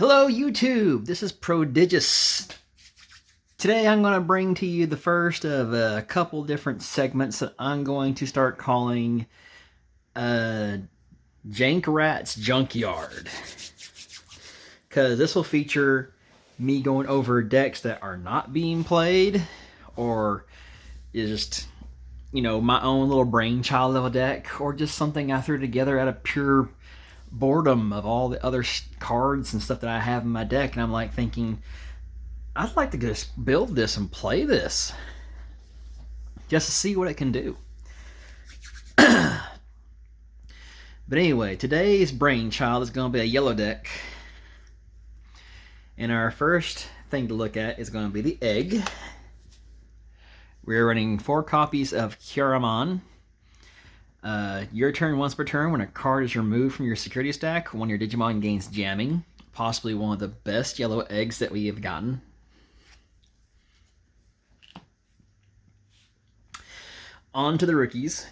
Hello YouTube, this is Prodigious. Today I'm going to bring to you the first of a couple different segments that I'm going to start calling Jank Rats Junk Yard. Because this will feature me going over decks that are not being played, or just, my own little brainchild of a deck, or just something I threw together out of pure boredom of all the other cards and stuff that I have in my deck, and I'm like thinking, I'd like to just build this and play this just to see what it can do. But anyway, today's brainchild is going to be a yellow deck, and our first thing to look at is going to be the egg. We're running 4 copies of Kyuramon. Your turn, once per turn, when a card is removed from your security stack, one of your Digimon gains jamming. Possibly one of the best yellow eggs that we have gotten. On to the rookies.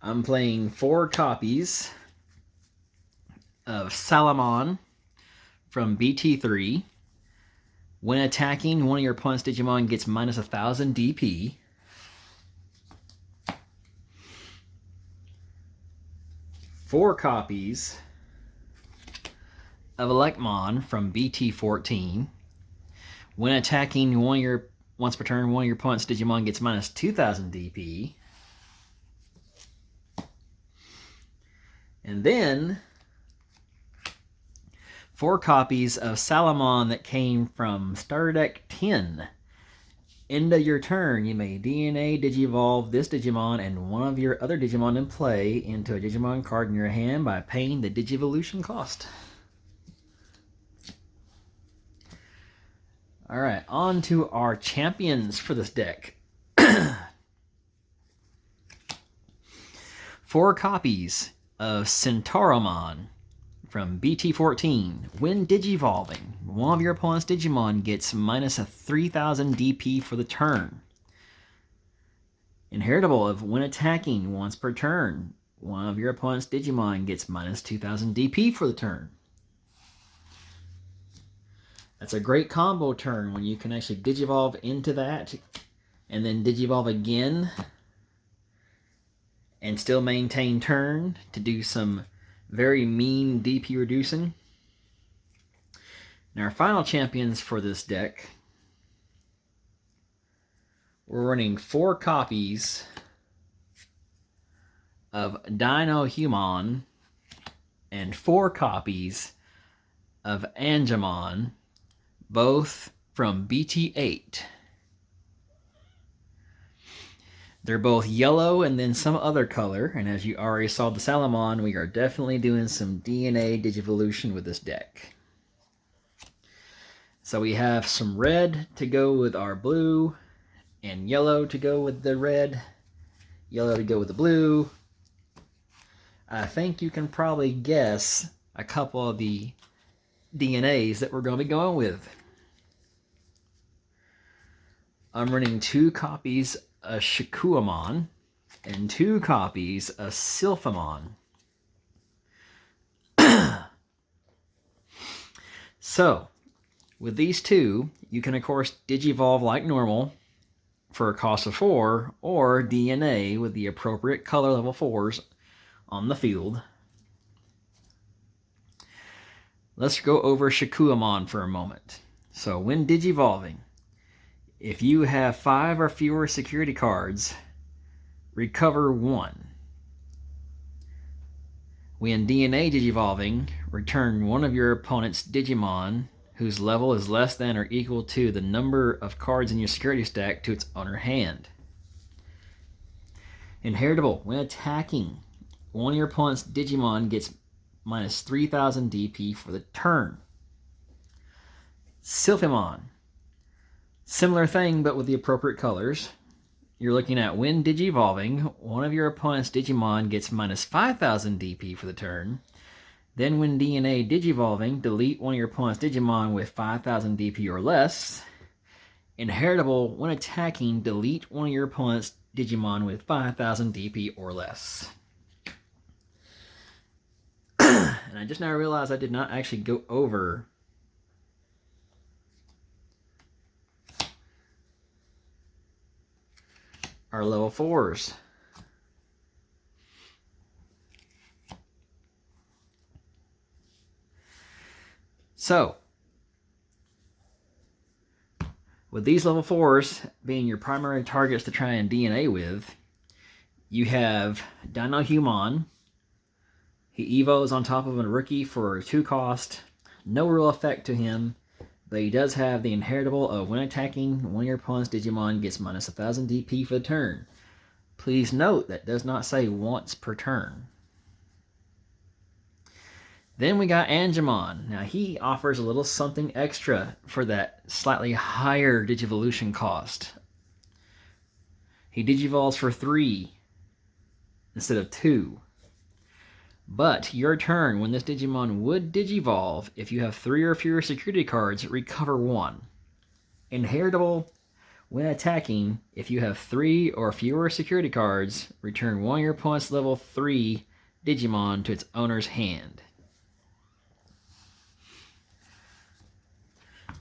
I'm playing 4 copies of Salamon from BT3. When attacking, one of your opponent's Digimon gets minus 1000 DP. Four copies of Elecmon from BT14. When attacking, once per turn, one of your opponent's Digimon gets minus 2000 DP. And then 4 copies of Salamon that came from Starter Deck 10. End of your turn, you may DNA Digivolve this Digimon and one of your other Digimon in play into a Digimon card in your hand by paying the Digivolution cost. Alright, on to our champions for this deck. 4 copies of Centauromon from BT14. When Digivolving, one of your opponent's Digimon gets minus 3000 DP for the turn. Inheritable of when attacking once per turn, one of your opponent's Digimon gets minus 2000 DP for the turn. That's a great combo turn when you can actually Digivolve into that and then Digivolve again and still maintain turn to do some very mean DP reducing. And our final champions for this deck, we're running 4 copies of Dino-Human and 4 copies of Angemon, both from BT8. They're both yellow and then some other color, and as you already saw the Salamon, we are definitely doing some DNA Digivolution with this deck. So we have some red to go with our blue, and yellow to go with the red, yellow to go with the blue. I think you can probably guess a couple of the DNAs that we're going to be going with. I'm running 2 copies of Shikuamon and 2 copies of Sylphamon. So, with these 2, you can of course Digivolve like normal for a cost of 4, or DNA with the appropriate color level 4s on the field. Let's go over Shikuamon for a moment. So when Digivolving, if you have 5 or fewer security cards, recover 1. When DNA Digivolving, return one of your opponent's Digimon whose level is less than or equal to the number of cards in your security stack to its owner hand. Inheritable, when attacking, one of your opponent's Digimon gets minus 3000 DP for the turn. Sylphamon, similar thing, but with the appropriate colors. You're looking at when Digivolving, one of your opponent's Digimon gets minus 5000 DP for the turn. Then when DNA Digivolving, delete one of your opponent's Digimon with 5000 DP or less. Inheritable, when attacking, delete one of your opponent's Digimon with 5000 DP or less. And I just now realized I did not actually go over our level 4s. So, with these level 4s being your primary targets to try and DNA with, you have Dino-Human. He evos on top of a rookie for 2 cost. No real effect to him, but he does have the inheritable of when attacking, one of your opponent's Digimon gets minus 1000 DP for the turn. Please note that does not say once per turn. Then we got Angemon. Now he offers a little something extra for that slightly higher Digivolution cost. He Digivolves for 3 instead of 2. But your turn, when this Digimon would Digivolve, if you have 3 or fewer security cards, recover 1. Inheritable, when attacking, if you have 3 or fewer security cards, return 1 of your opponent's level 3 Digimon to its owner's hand.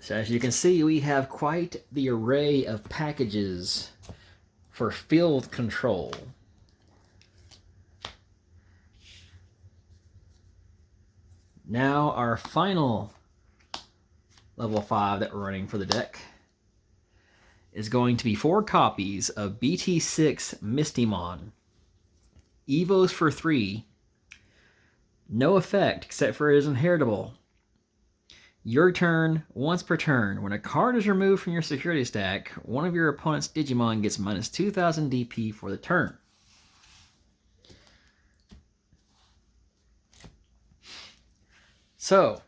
So as you can see, we have quite the array of packages for field control. Now our final level 5 that we're running for the deck is going to be 4 copies of BT6 Mistymon. Evos for 3. No effect except for his inheritable. Your turn, once per turn. When a card is removed from your security stack, one of your opponent's Digimon gets minus 2000 DP for the turn. So,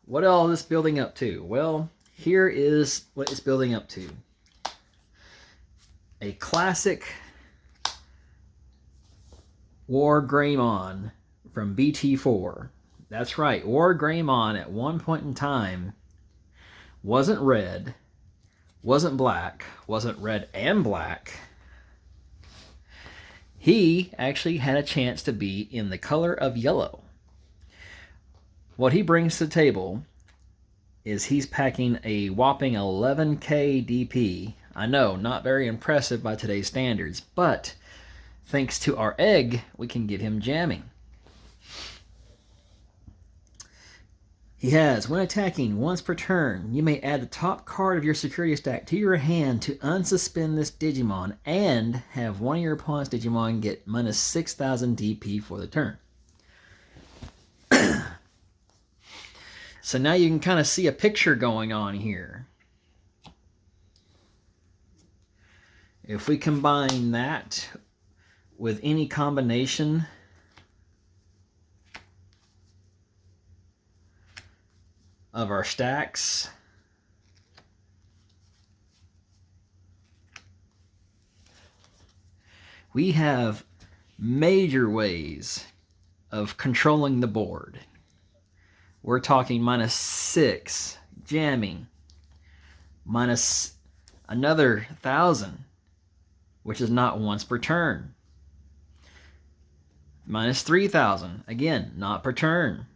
what all is this building up to? Well, here is what it's building up to. A classic Wargreymon from BT4. That's right, Wargreymon at one point in time wasn't red, wasn't black, wasn't red and black. He actually had a chance to be in the color of yellow. What he brings to the table is he's packing a whopping 11k DP. I know, not very impressive by today's standards, but thanks to our egg, we can get him jamming. He has, when attacking once per turn, you may add the top card of your security stack to your hand to unsuspend this Digimon and have one of your opponent's Digimon get minus 6000 DP for the turn. So now you can kind of see a picture going on here. If we combine that with any combination of our stacks, we have major ways of controlling the board. We're talking minus 6 jamming, minus another 1000, which is not once per turn, minus 3000, again, not per turn,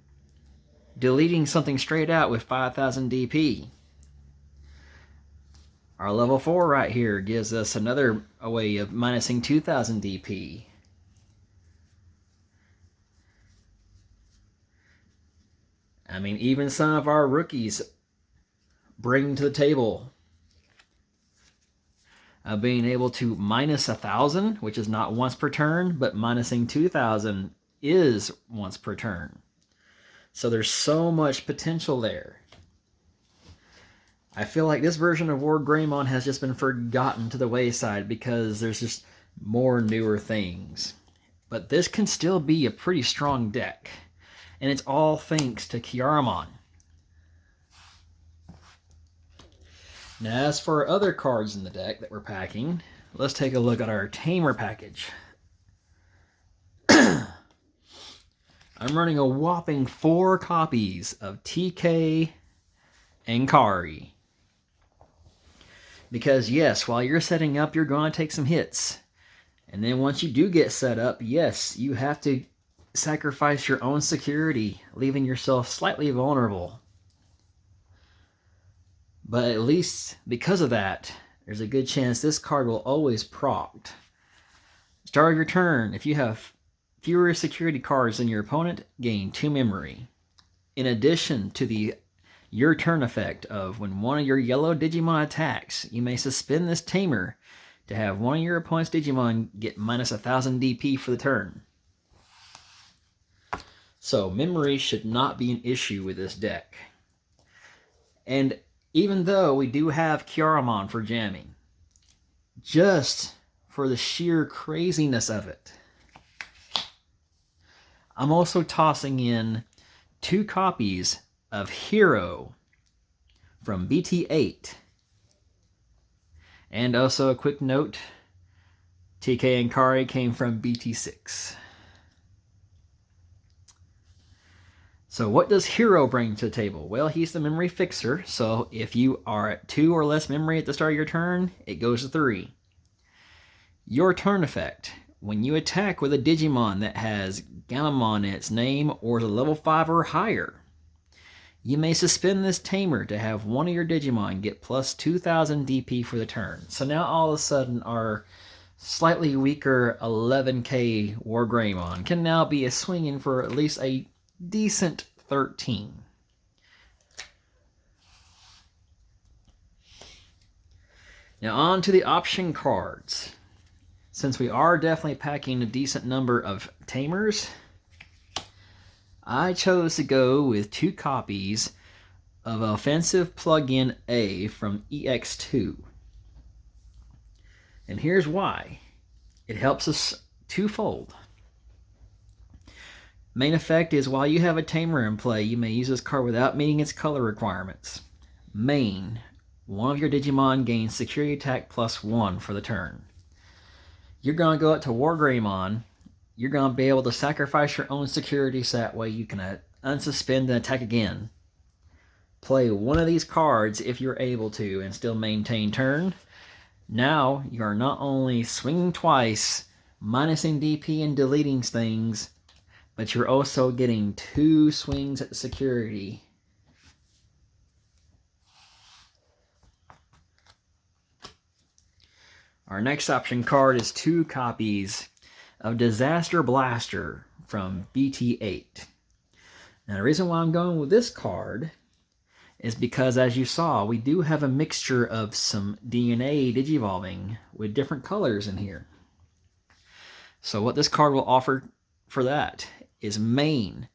deleting something straight out with 5000 DP. Our level 4 right here gives us another way of minusing 2000 DP. I mean, even some of our rookies bring to the table being able to minus 1000, which is not once per turn, but minusing 2000 is once per turn. So there's so much potential there. I feel like this version of Wargreymon has just been forgotten to the wayside because there's just more newer things. But this can still be a pretty strong deck. And it's all thanks to Kiaramon. Now, as for other cards in the deck that we're packing, let's take a look at our Tamer package. I'm running a whopping 4 copies of TK and Kari. Because yes, while you're setting up, you're going to take some hits. And then once you do get set up, yes, you have to sacrifice your own security, leaving yourself slightly vulnerable. But at least because of that, there's a good chance this card will always proc. Start of your turn, if you have fewer security cards than your opponent, gain 2 memory. In addition to your turn effect of when one of your yellow Digimon attacks, you may suspend this tamer to have one of your opponent's Digimon get minus 1000 DP for the turn. So memory should not be an issue with this deck. And even though we do have Kyaramon for jamming, just for the sheer craziness of it, I'm also tossing in 2 copies of Hero from BT8. And also a quick note, TK and Kari came from BT6. So what does Hero bring to the table? Well, he's the memory fixer, so if you are at 2 or less memory at the start of your turn, it goes to 3. Your turn effect. When you attack with a Digimon that has Gammamon in its name or is a level 5 or higher, you may suspend this tamer to have one of your Digimon get plus 2000 DP for the turn. So now all of a sudden our slightly weaker 11k Wargreymon can now be swinging for at least a decent 13. Now on to the option cards. Since we are definitely packing a decent number of tamers, I chose to go with 2 copies of Offensive Plugin A from EX2. And here's why. It helps us twofold. Main effect is while you have a tamer in play, you may use this card without meeting its color requirements. Main, one of your Digimon gains security attack +1 for the turn. You're going to go up to Wargreymon. You're going to be able to sacrifice your own security so that way you can unsuspend and attack again. Play one of these cards if you're able to and still maintain turn. Now you are not only swinging twice, minusing DP and deleting things, but you're also getting 2 swings at the security. Our next option card is 2 copies of Disaster Blaster from BT8. Now the reason why I'm going with this card is because, as you saw, we do have a mixture of some DNA digivolving with different colors in here. So what this card will offer for that is main.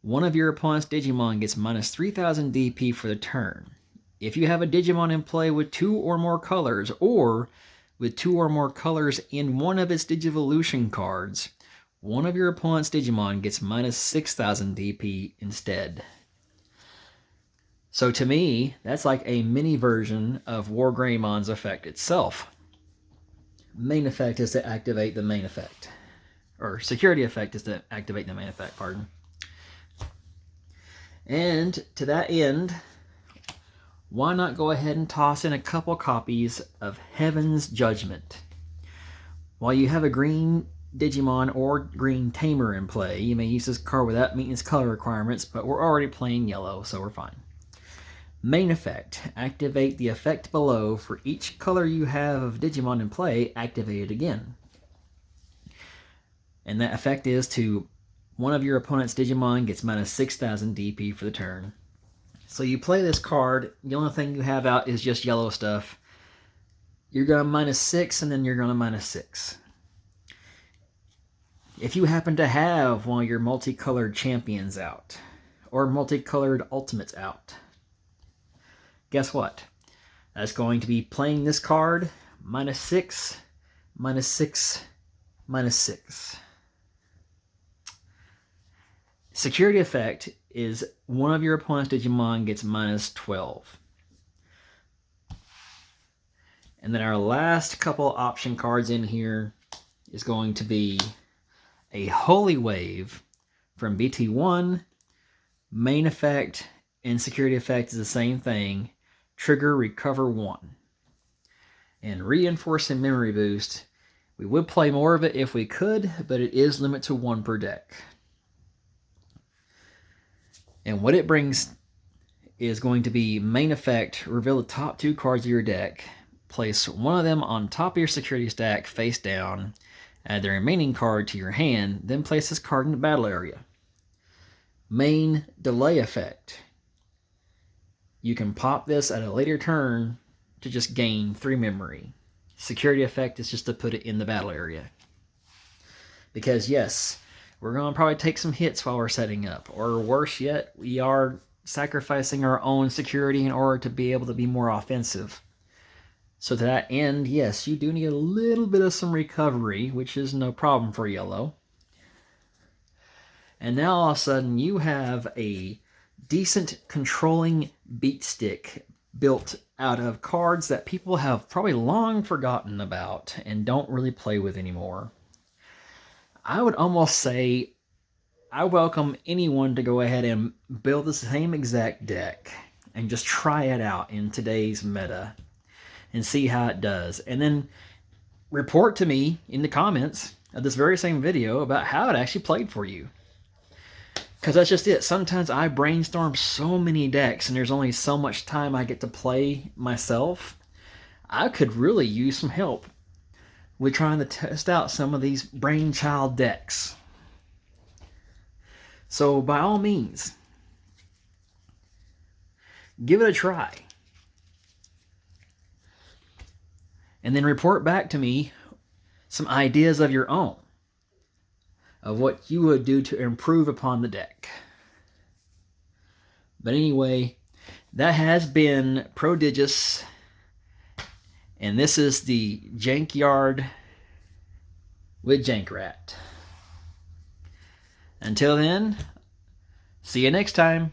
One of your opponent's Digimon gets minus 3000 DP for the turn. If you have a Digimon in play with 2 or more colors, or with 2 or more colors in one of its Digivolution cards, one of your opponent's Digimon gets minus 6000 DP instead. So to me, that's like a mini version of Wargreymon's effect itself. Main effect is to activate the main effect. Or security effect is to activate the main effect, pardon. And to that end, why not go ahead and toss in a couple copies of Heaven's Judgment? While you have a green Digimon or green Tamer in play, you may use this card without meeting its color requirements, but we're already playing yellow, so we're fine. Main effect. Activate the effect below for each color you have of Digimon in play, activate it again. And that effect is to one of your opponent's Digimon gets minus 6000 DP for the turn. So you play this card, the only thing you have out is just yellow stuff. You're going to minus 6 and then you're going to minus 6. If you happen to have one of your multicolored champions out, or multicolored ultimates out, guess what? That's going to be playing this card, minus 6, minus 6, minus 6. Security effect is one of your opponent's Digimon gets minus 12. And then our last couple option cards in here is going to be a Holy Wave from BT1. Main effect and security effect is the same thing. Trigger recover 1. And reinforcing memory boost. We would play more of it if we could, but it is limited to 1 per deck. And what it brings is going to be main effect, reveal the top 2 cards of your deck, place one of them on top of your security stack face down, add the remaining card to your hand, then place this card in the battle area. Main delay effect. You can pop this at a later turn to just gain 3 memory. Security effect is just to put it in the battle area. Because yes, we're going to probably take some hits while we're setting up. Or worse yet, we are sacrificing our own security in order to be able to be more offensive. So to that end, yes, you do need a little bit of some recovery, which is no problem for yellow. And now all of a sudden you have a decent controlling beat stick built out of cards that people have probably long forgotten about and don't really play with anymore. I would almost say I welcome anyone to go ahead and build the same exact deck and just try it out in today's meta and see how it does. And then report to me in the comments of this very same video about how it actually played for you. Because that's just it. Sometimes I brainstorm so many decks and there's only so much time I get to play myself. I could really use some help with trying to test out some of these brainchild decks. So by all means, give it a try. And then report back to me some ideas of your own of what you would do to improve upon the deck. But anyway, that has been Prodigious, and this is the Jank Yard with Jank Rat. Until then, see you next time.